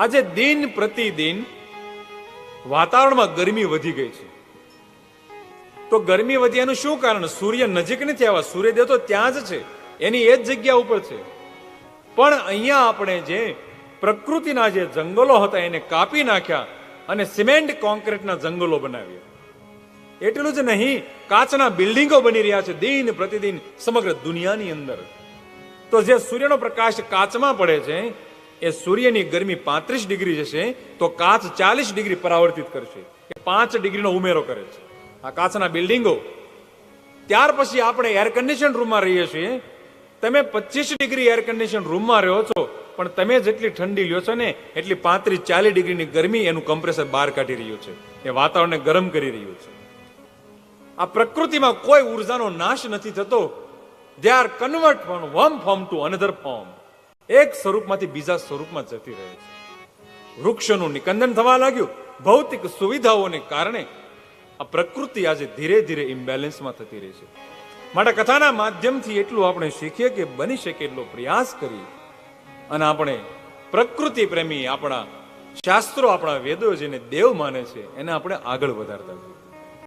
આજે દિન પ્રતિદિન વાતાવરણમાં ગરમી વધી ગઈ છે. તો ગરમી વધી એનું શું કારણ? સૂર્ય નજીક નથી આવ્યા. સૂર્યદેવ તો ત્યાં જ છે, એની એ જ જગ્યા ઉપર છે. પણ અહીંયા આપણે જે પ્રકૃતિના જે જંગલો હતા એને કાપી નાખ્યા અને સિમેન્ટ કોન્ક્રીટના જંગલો બનાવ્યા. એટલું જ નહીં, કાચના બિલ્ડિંગો બની રહ્યા છે દિન પ્રતિદિન સમગ્ર દુનિયાની અંદર. તો જે સૂર્યનો પ્રકાશ કાચમાં પડે છે, એ સૂર્યની ગરમી 35 ડિગ્રી જશે તો કાચ 40 ડિગ્રી પરાવર્તિત કરશે, એ 5 ડિગ્રીનો ઉમેરો કરે છે આ કાચના બિલ્ડિંગો. ત્યાર પછી આપણે એર કન્ડિશન રૂમમાં રહીએ છીએ. તમે 25 ડિગ્રી એર કન્ડિશન રૂમમાં રહો છો, પણ તમે જેટલી ઠંડી લ્યો છો ને એટલી 35-40 ડિગ્રીની ગરમી એનું કમ્પ્રેસર બહાર કાઢી રહ્યું છે, એ વાતાવરણને ગરમ કરી રહ્યું છે. આ પ્રકૃતિમાં કોઈ ઉર્જાનો નાશ નથી થતો. They are convert from one form to another form. એક સ્વરૂપમાંથી બીજા સ્વરૂપમાં જતી રહે છે. વૃક્ષોનું નિકંદન થવા લાગ્યું. ભૌતિક સુવિધાઓને કારણે આ પ્રકૃતિ આજે ધીરે ધીરે ઇમ્બેલેન્સમાં થતી રહી છે. માટે કથાના માધ્યમથી એટલું આપણે શીખીએ કે બની શકે એટલો પ્રયાસ કરી અને આપણે પ્રકૃતિ પ્રેમી આપણા શાસ્ત્રો, આપણા વેદો જેને દેવ માને છે એને આપણે આગળ વધારતા